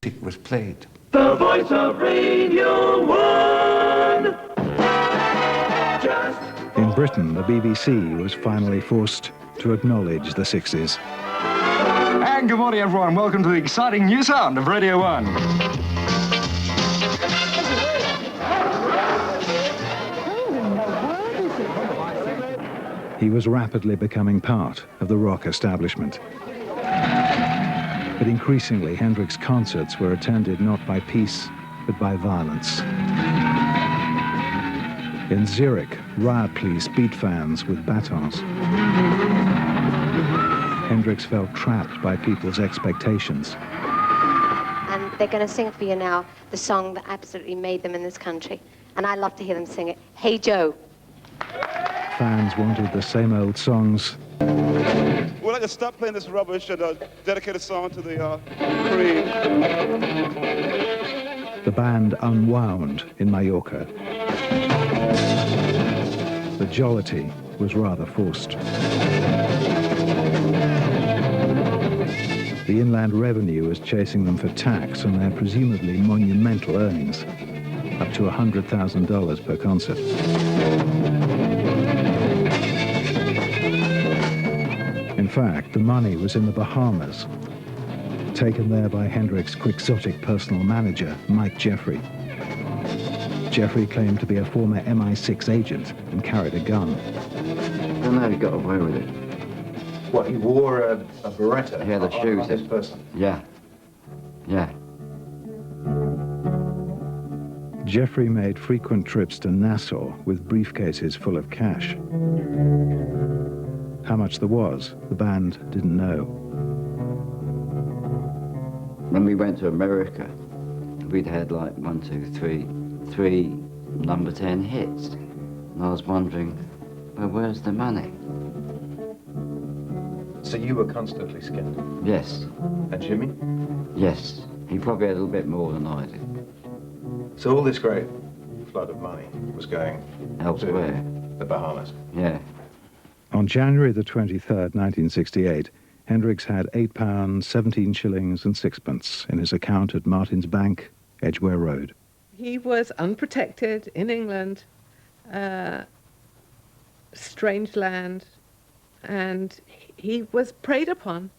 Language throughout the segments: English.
music was played. The voice of Radio 1. In Britain, the BBC was finally forced to acknowledge the 60s. And good morning, everyone. Welcome to the exciting new sound of Radio 1. He was rapidly becoming part of the rock establishment. But increasingly, Hendrix concerts were attended not by peace, but by violence. In Zurich, riot police beat fans with batons. Hendrix felt trapped by people's expectations. And they're going to sing for you now the song that absolutely made them in this country. And I love to hear them sing it. Hey Joe. Fans wanted the same old songs. We'd like to stop playing this rubbish and dedicate a song to the Cream. The band unwound in Mallorca. The jollity was rather forced. The Inland Revenue was chasing them for tax on their presumably monumental earnings, up to $100,000 per concert. In fact, the money was in the Bahamas, taken there by Hendrix's quixotic personal manager, Mike Jeffrey. Jeffrey claimed to be a former MI6 agent and carried a gun. I don't know, he got away with it. What, he wore a Beretta? He had a shoe. On this person? Yeah. Yeah. Jeffrey made frequent trips to Nassau with briefcases full of cash. How much there was, the band didn't know. When we went to America, we'd had like three number 10 hits. And I was wondering, well, where's the money? So you were constantly skinned? Yes. And Jimmy? Yes. He probably had a little bit more than I did. So all this great flood of money was going elsewhere. To the Bahamas? Yeah. On January the 23rd, 1968, Hendrix had £8, 17 shillings and sixpence in his account at Martin's Bank, Edgware Road. He was unprotected in England, strange land, and he was preyed upon.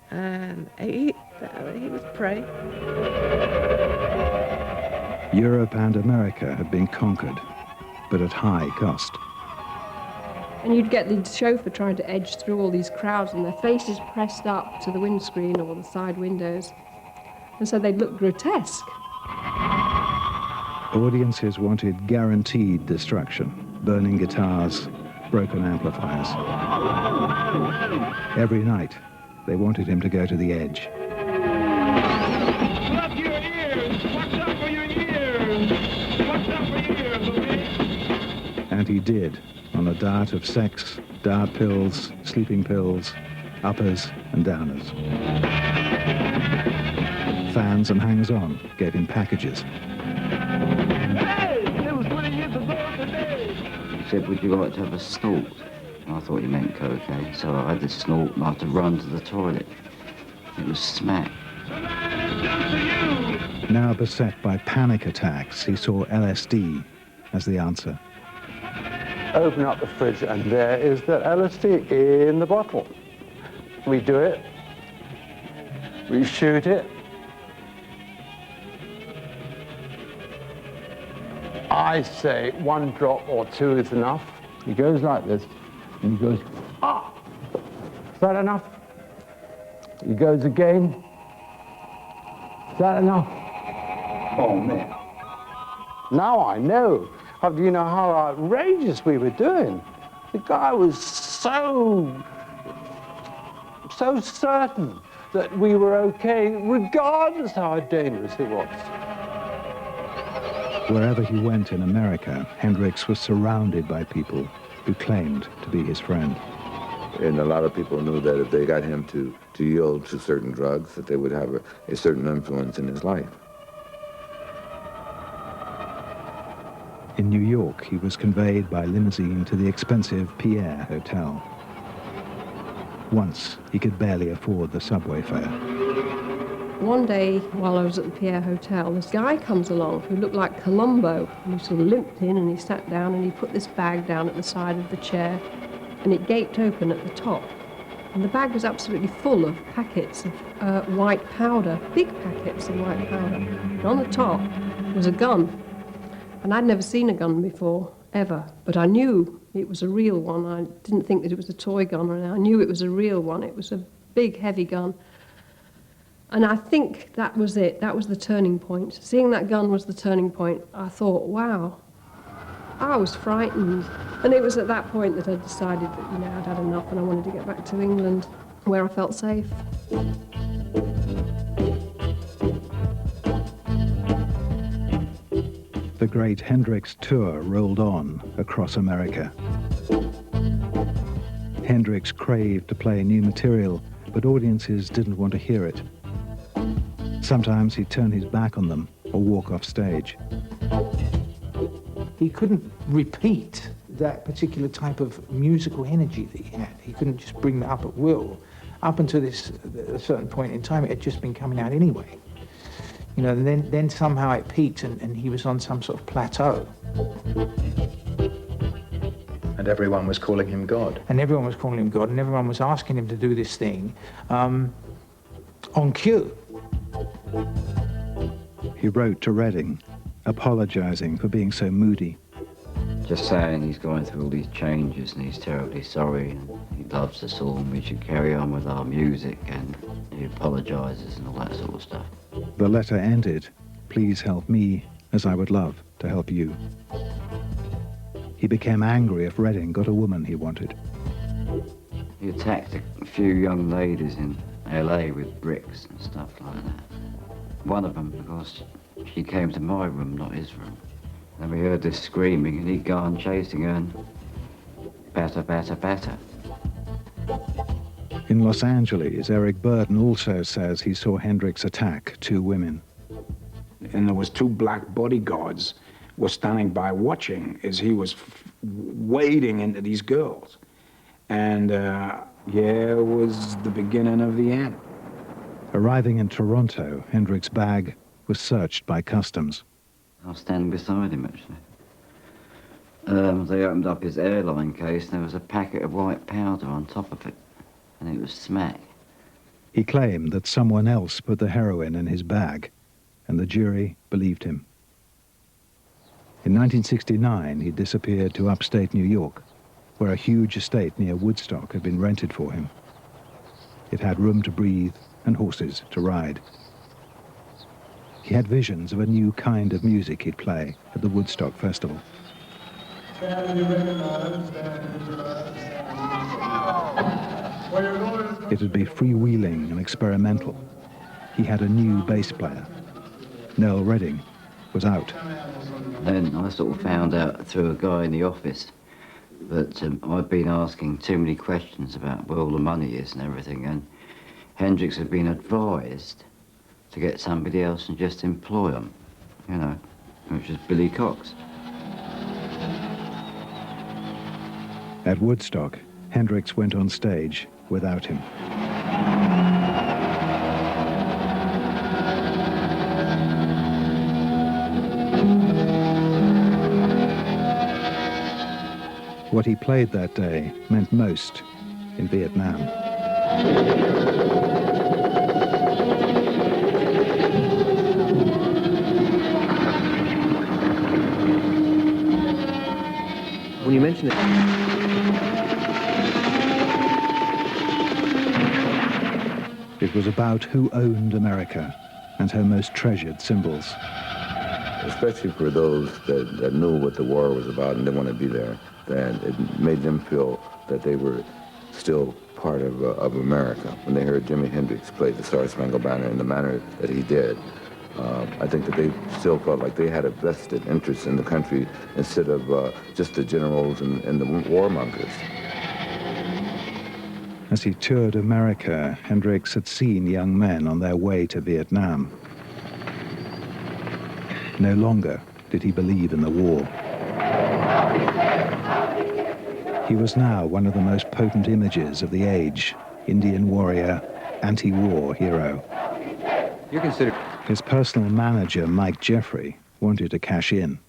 And he was prey. Europe and America had been conquered, but at high cost. And you'd get the chauffeur trying to edge through all these crowds and their faces pressed up to the windscreen or the side windows. And so they'd look grotesque. Audiences wanted guaranteed destruction, burning guitars, broken amplifiers. Every night, they wanted him to go to the edge. Plug your ears! Watch out for your ears! Watch out for your ears, okay? And he did, on a diet of sex, diet pills, sleeping pills, uppers and downers. Fans and hangers-on gave him packages. Hey! It was 20 years ago today! He said, would you like to have a snort? And I thought he meant cocaine, so I had to snort and I had to run to the toilet. It was smack. Now beset by panic attacks, he saw LSD as the answer. Open up the fridge and there is the LSD in the bottle. We do it. We shoot it. I say 1 drop or 2 is enough. He goes like this, and he goes, ah! Is that enough? He goes again. Is that enough? Oh, man. Now I know. You know how outrageous we were doing. The guy was so certain that we were okay, regardless how dangerous it was. Wherever he went in America, Hendrix was surrounded by people who claimed to be his friend. And a lot of people knew that if they got him to yield to certain drugs, that they would have a certain influence in his life. In New York, he was conveyed by limousine to the expensive Pierre Hotel. Once, he could barely afford the subway fare. One day, while I was at the Pierre Hotel, this guy comes along who looked like Columbo, and he sort of limped in and he sat down and he put this bag down at the side of the chair, and it gaped open at the top. And the bag was absolutely full of packets of white powder, big packets of white powder. And on the top was a gun. And I'd never seen a gun before, ever. But I knew it was a real one. I didn't think that it was a toy gun, and I knew it was a real one. It was a big, heavy gun. And I think that was it. That was the turning point. Seeing that gun was the turning point. I thought, wow. I was frightened. And it was at that point that I decided that, I'd had enough and I wanted to get back to England, where I felt safe. The great Hendrix tour rolled on across America. Hendrix craved to play new material, but audiences didn't want to hear it. Sometimes he'd turn his back on them or walk off stage. He couldn't repeat that particular type of musical energy that he had. He couldn't just bring that up at will. Up until a certain point in time, it had just been coming out anyway. And then somehow it peaked and he was on some sort of plateau. And everyone was calling him God. And everyone was calling him God, and everyone was asking him to do this thing on cue. He wrote to Reading, apologizing for being so moody. Just saying he's going through all these changes and he's terribly sorry and he loves us all and we should carry on with our music, and he apologizes and all that sort of stuff. The letter ended, "Please help me as I would love to help you." He became angry if Reading got a woman he wanted. He attacked a few young ladies in LA with bricks and stuff like that. One of them, because she came to my room, not his room. And we heard this screaming and he'd gone chasing her and batter, batter, batter. In Los Angeles, Eric Burden also says he saw Hendrix attack 2 women. And there was 2 black bodyguards were standing by watching as he was wading into these girls. And here was the beginning of the end. Arriving in Toronto, Hendrix's bag was searched by customs. I was standing beside him, actually. They opened up his airline case and there was a packet of white powder on top of it. And it was smack. He claimed that someone else put the heroin in his bag, and the jury believed him. In 1969, he disappeared to upstate New York, where a huge estate near Woodstock had been rented for him. It had room to breathe and horses to ride. He had visions of a new kind of music he'd play at the Woodstock Festival. It'd be freewheeling and experimental. He had a new bass player. Noel Redding was out. Then I sort of found out through a guy in the office that I'd been asking too many questions about where all the money is and everything, and Hendrix had been advised to get somebody else and just employ them, which was Billy Cox. At Woodstock, Hendrix went on stage without him. What he played that day meant most in Vietnam. When you mention it, it was about who owned America and her most treasured symbols. Especially for those that knew what the war was about and didn't want to be there, that it made them feel that they were still part of America. When they heard Jimi Hendrix play the Star-Spangled Banner in the manner that he did, I think that they still felt like they had a vested interest in the country instead of just the generals and the warmongers. As he toured America, Hendrix had seen young men on their way to Vietnam. No longer did he believe in the war. He was now one of the most potent images of the age, Indian warrior, anti-war hero. You're considered... His personal manager, Mike Jeffrey, wanted to cash in.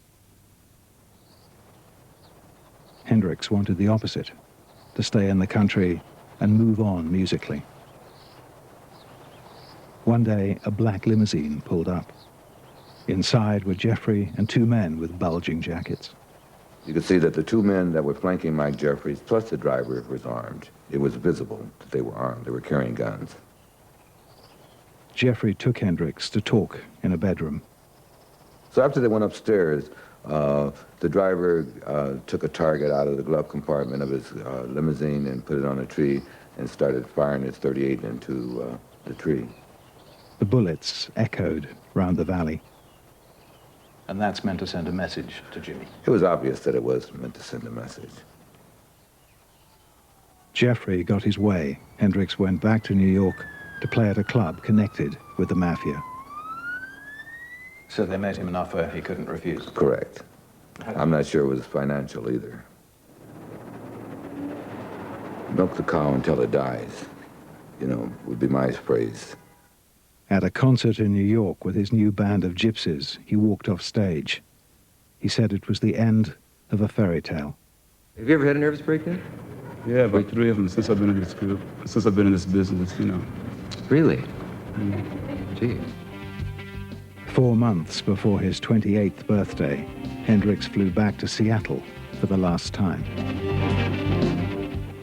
Hendrix wanted the opposite, to stay in the country and move on musically. One day, a black limousine pulled up. Inside were Jeffrey and two men with bulging jackets. You could see that the two men that were flanking Mike Jeffries, plus the driver, was armed. It was visible that they were armed. They were carrying guns. Jeffrey took Hendrix to talk in a bedroom. So after they went upstairs, the driver took a target out of the glove compartment of his limousine and put it on a tree and started firing his .38 into the tree. The bullets echoed round the valley. And that's meant to send a message to Jimmy. It was obvious that it was meant to send a message. Jeffrey got his way. Hendrix went back to New York to play at a club connected with the mafia. So they made him an offer he couldn't refuse? Correct. I'm not sure it was financial either. Milk the cow until it dies, you know, would be my phrase. At a concert in New York with his new band of gypsies, he walked off stage. He said it was the end of a fairy tale. Have you ever had a nervous breakdown? Yeah, about 3 of them since I've been in this group, since I've been in this business, you know. Really? Gee. 4 months before his 28th birthday, Hendrix flew back to Seattle for the last time.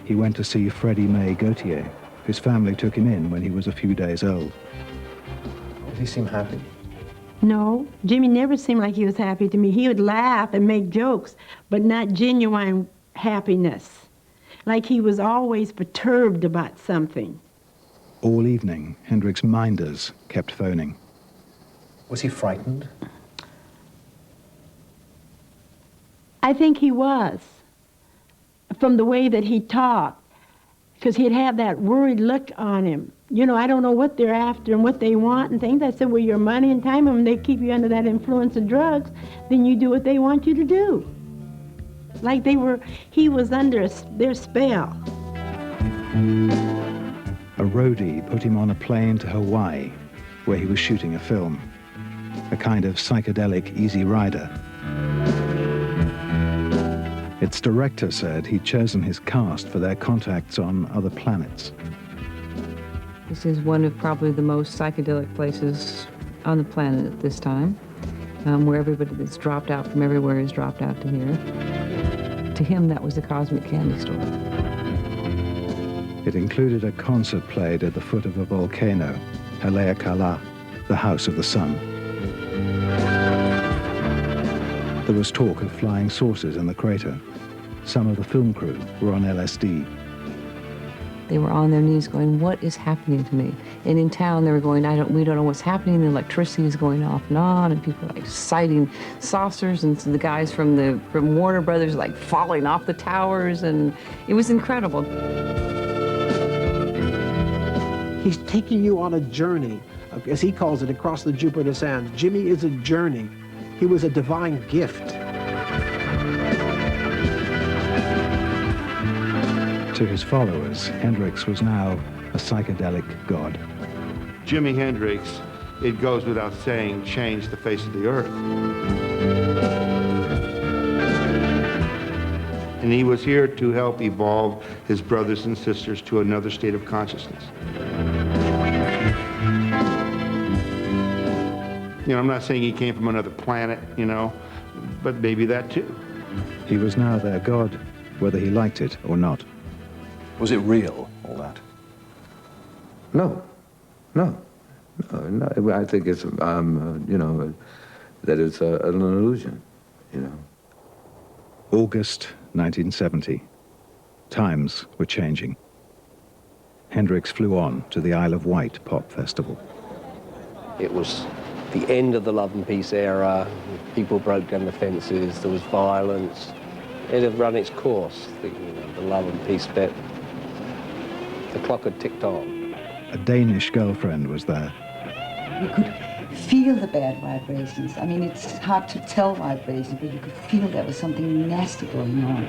He went to see Freddie May Gautier. His family took him in when he was a few days old. Did he seem happy? No, Jimmy never seemed like he was happy to me. He would laugh and make jokes, but not genuine happiness. Like he was always perturbed about something. All evening, Hendrix minders kept phoning. Was he frightened? I think he was, from the way that he talked, because he'd have that worried look on him. You know, I don't know what they're after and what they want and things. I said, well, your money and time, and when they keep you under that influence of drugs, then you do what they want you to do. Like he was under their spell. A roadie put him on a plane to Hawaii, where he was shooting a film, a kind of psychedelic Easy Rider. Its director said he'd chosen his cast for their contacts on other planets. This is one of probably the most psychedelic places on the planet at this time, where everybody that's dropped out from everywhere is dropped out to here. To him, that was the cosmic candy store. It included a concert played at the foot of a volcano, Haleakala, the House of the Sun. There was talk of flying saucers in the crater. Some of the film crew were on LSD. They were on their knees going, what is happening to me? And in town they were going, we don't know what's happening. The electricity is going off and on, and people are like sighting saucers, and so the guys from Warner Brothers like falling off the towers, and it was incredible. He's taking you on a journey, as he calls it, across the Jupiter sands. Jimmy is a journey. He was a divine gift. To his followers, Hendrix was now a psychedelic god. Jimi Hendrix, it goes without saying, changed the face of the earth. And he was here to help evolve his brothers and sisters to another state of consciousness. You know, I'm not saying he came from another planet, you know, but maybe that too. He was now their god, whether he liked it or not. Was it real, all that? No. I think it's, you know, that it's an illusion, you know. August 1970. Times were changing. Hendrix flew on to the Isle of Wight Pop Festival. It was the end of the love and peace era. People broke down the fences. There was violence. It had run its course, the love and peace bit. The clock had ticked on. A Danish girlfriend was there. You could feel the bad vibrations. I mean, it's hard to tell vibrations, but you could feel there was something nasty going on.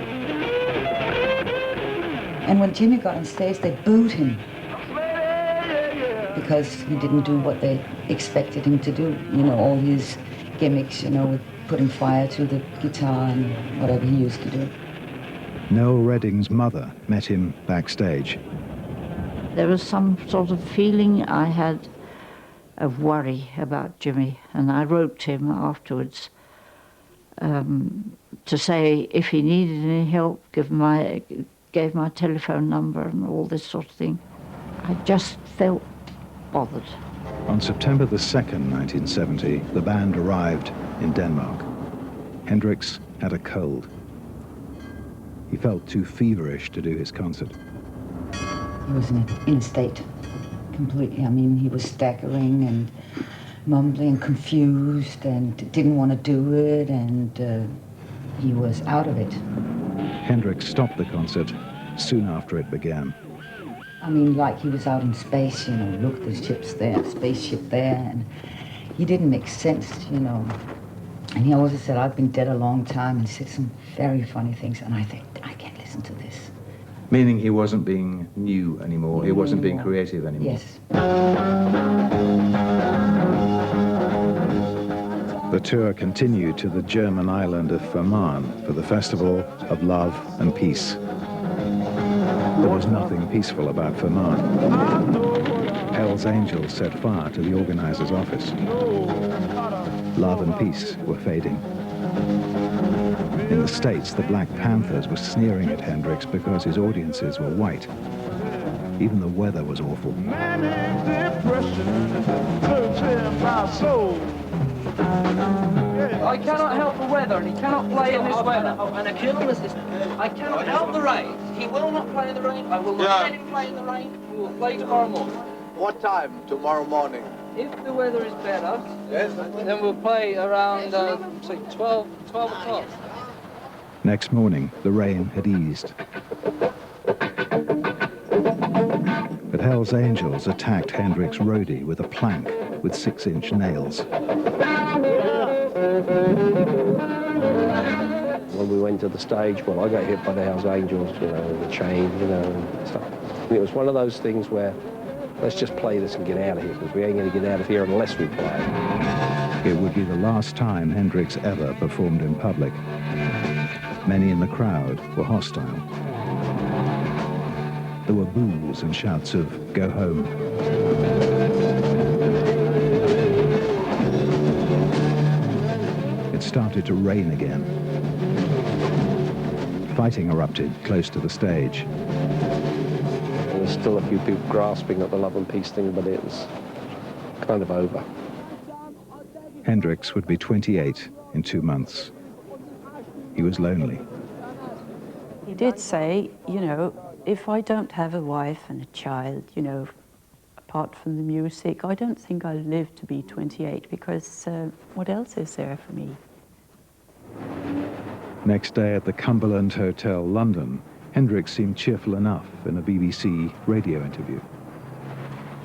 And when Jimmy got on stage, they booed him because he didn't do what they expected him to do. You know, all his gimmicks, you know, with putting fire to the guitar and whatever he used to do. Noel Redding's mother met him backstage. There was some sort of feeling I had of worry about Jimmy, and I wrote him afterwards to say if he needed any help, gave my telephone number and all this sort of thing. I just felt bothered. On September the 2nd, 1970, the band arrived in Denmark. Hendrix had a cold. He felt too feverish to do his concert. He was in a state, completely. I mean, he was staggering and mumbling, confused, and didn't want to do it, and he was out of it. Hendrix stopped the concert soon after it began. I mean, like he was out in space, you know, look, the ship's there, spaceship there, and he didn't make sense, you know. And he always said, I've been dead a long time, and he said some very funny things, and I think, I can't listen to this. Meaning he wasn't being new anymore, he wasn't being creative anymore. Yes. The tour continued to the German island of Fehmarn for the Festival of Love and Peace. There was nothing peaceful about Fehmarn. Hell's Angels set fire to the organizer's office. Love and peace were fading. In the States, the Black Panthers were sneering at Hendrix because his audiences were white. Even the weather was awful. I cannot help the weather, and he cannot play in this weather. I cannot help the rain. He will not play in the rain. I will not let him play in the rain. We will play tomorrow morning. What time tomorrow morning? If the weather is better, then we'll play around, say, 12 o'clock. Next morning, the rain had eased. But Hell's Angels attacked Hendrix roadie with a plank with 6-inch nails. When we went to the stage, well, I got hit by the Hell's Angels, you know, the chain, you know, and stuff. And it was one of those things where, let's just play this and get out of here, because we ain't going to get out of here unless we play. It would be the last time Hendrix ever performed in public. Many in the crowd were hostile. There were boos and shouts of, "Go home." It started to rain again. Fighting erupted close to the stage. There was still a few people grasping at the love and peace thing, but it was kind of over. Hendrix would be 28 in 2 months. He was lonely. He did say, you know, if I don't have a wife and a child, you know, apart from the music, I don't think I'll live to be 28, because what else is there for me? Next day at the Cumberland Hotel, London, Hendrix seemed cheerful enough in a BBC radio interview.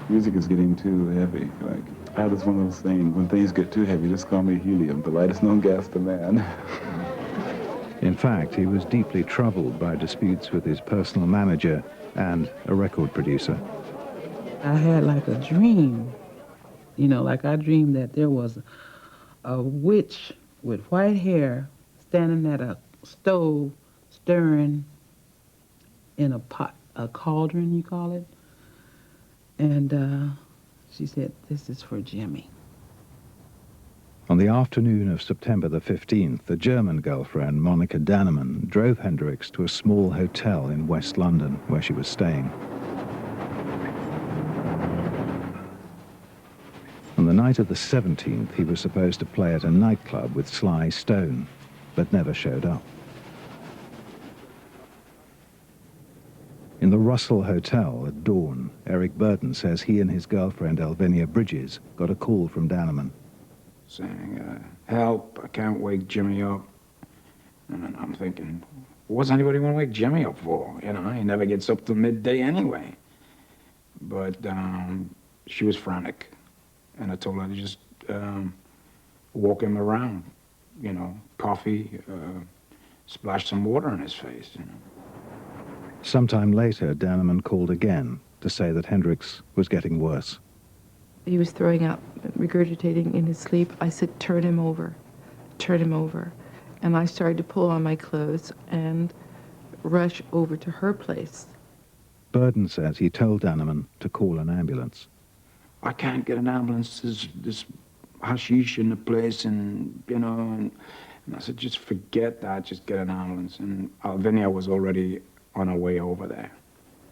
Music is getting too heavy. Like, that is one of those things, when things get too heavy, just call me helium, the lightest known gas to man. In fact, he was deeply troubled by disputes with his personal manager and a record producer. I had like a dream, you know, like I dreamed that there was a witch with white hair standing at a stove stirring in a pot, a cauldron, you call it. And she said, "This is for Jimmy." On the afternoon of September the 15th, a German girlfriend, Monica Dannemann, drove Hendrix to a small hotel in West London where she was staying. On the night of the 17th, he was supposed to play at a nightclub with Sly Stone, but never showed up. In the Russell Hotel at dawn, Eric Burton says he and his girlfriend, Elvinia Bridges, got a call from Dannemann. Saying, help, I can't wake Jimmy up. And I'm thinking, what's anybody want to wake Jimmy up for? You know, he never gets up till midday anyway. But she was frantic, and I told her to just walk him around, you know, coffee, splash some water in his face, you know. Sometime later, Dannemann called again to say that Hendrix was getting worse. he was throwing up, regurgitating in his sleep. I said, turn him over, turn him over. And I started to pull on my clothes and rush over to her place. Burden says he told Danneman to call an ambulance. I can't get an ambulance. There's this hashish in the place, and, you know, and I said, just forget that, just get an ambulance. And Alvinia was already on her way over there.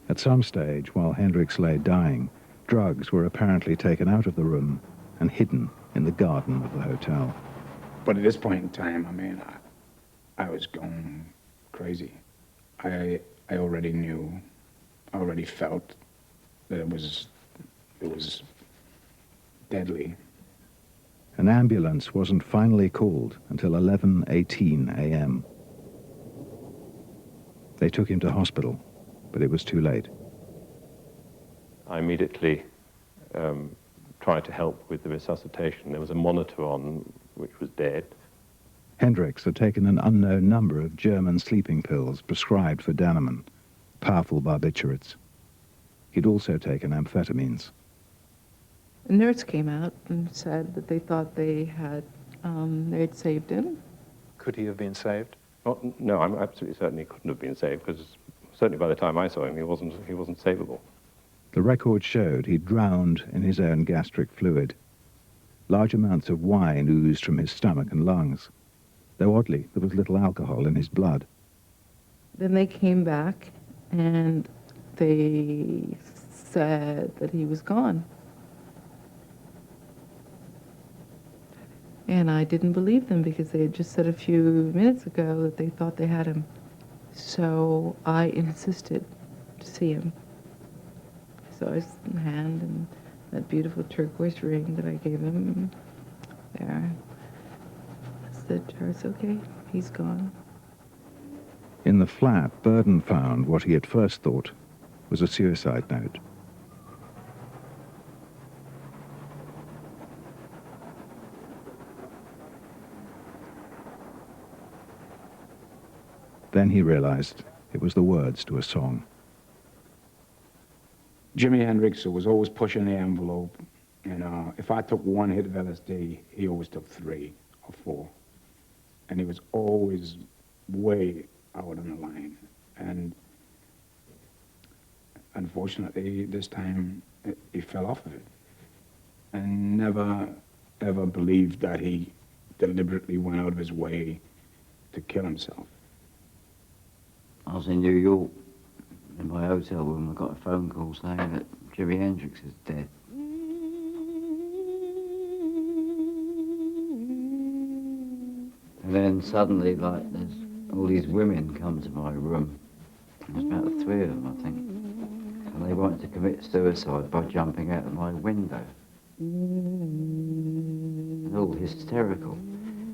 At some stage, while Hendrix lay dying, drugs were apparently taken out of the room and hidden in the garden of the hotel. But at this point in time, I mean, I was going crazy. I already knew, I already felt that it was deadly. An ambulance wasn't finally called until 11:18 a.m. They took him to hospital, but it was too late. I immediately tried to help with the resuscitation. There was a monitor on which was dead. Hendrix had taken an unknown number of German sleeping pills prescribed for Danneman, powerful barbiturates. He'd also taken amphetamines. The nurse came out and said that they thought they'd saved him. Could he have been saved? Oh, no, I'm absolutely certain he couldn't have been saved, because certainly by the time I saw him, he wasn't savable. The record showed he'd drowned in his own gastric fluid. Large amounts of wine oozed from his stomach and lungs, though oddly, there was little alcohol in his blood. Then they came back and they said that he was gone. And I didn't believe them, because they had just said a few minutes ago that they thought they had him. So I insisted to see him. I saw his hand and that beautiful turquoise ring that I gave him there. I said to her, it's okay, he's gone. In the flat, Burden found what he at first thought was a suicide note. Then he realized it was the words to a song. Jimi Hendrix was always pushing the envelope. You know, if I took one hit of LSD, he always took 3 or 4. And he was always way out on the line. And unfortunately, this time, he fell off of it. And never, ever believed that he deliberately went out of his way to kill himself. I was in New York, in my hotel room. I got a phone call saying that Jimi Hendrix is dead. And then suddenly, like, there's all these women come to my room. There's about 3 of them, I think. And they wanted to commit suicide by jumping out of my window. They're all hysterical.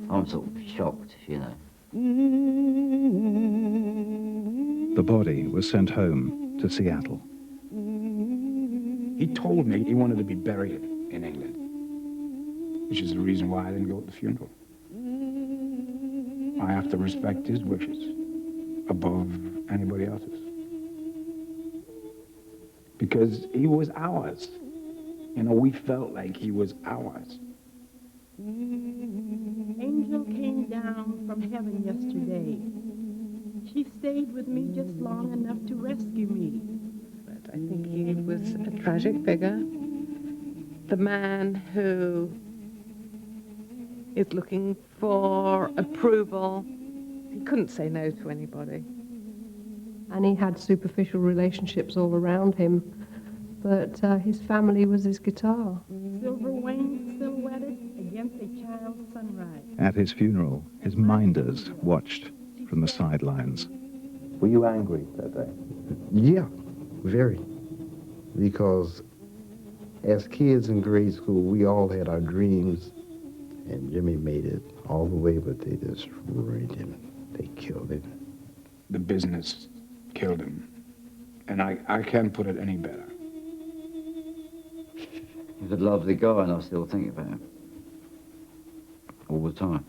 I'm sort of shocked, you know. The body was sent home to Seattle. He told me he wanted to be buried in England, which is the reason why I didn't go to the funeral. I have to respect his wishes above anybody else's. Because he was ours. You know, we felt like he was ours. Angel came down from heaven yesterday. She stayed with me just long enough to rescue me. But I think he was a tragic figure. The man who is looking for approval. He couldn't say no to anybody. And he had superficial relationships all around him, but his family was his guitar. Silver wings silhouetted against a child's sunrise. At his funeral, his minders watched from the sidelines. Were you angry that day? Yeah, very. Because as kids in grade school, we all had our dreams, and Jimmy made it all the way, but they just ruined him. They killed him. The business killed him. And I can't put it any better. He's a lovely guy, and I still think about him. All the time.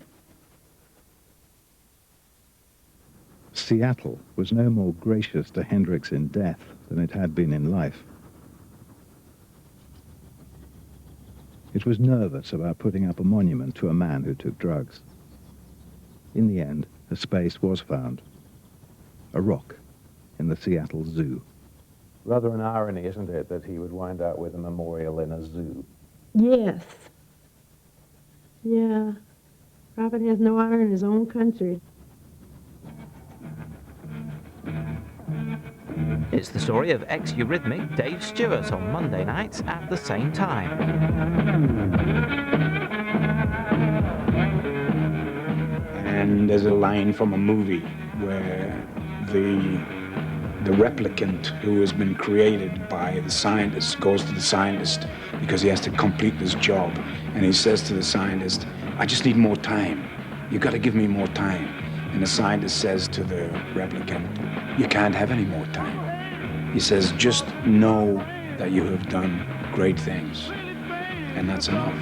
Seattle was no more gracious to Hendrix in death than it had been in life. It was nervous about putting up a monument to a man who took drugs. In the end, a space was found. A rock in the Seattle Zoo. Rather an irony, isn't it, that he would wind up with a memorial in a zoo? Yes. Yeah. Robert has no honor in his own country. It's the story of ex-Eurythmic Dave Stewart on Monday nights at the same time. And there's a line from a movie where the replicant who has been created by the scientist goes to the scientist because he has to complete this job. And he says to the scientist, I just need more time. You got to give me more time. And the scientist says to the replicant, you can't have any more time. He says, just know that you have done great things. And that's enough.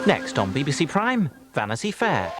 Next on BBC Prime, Vanity Fair.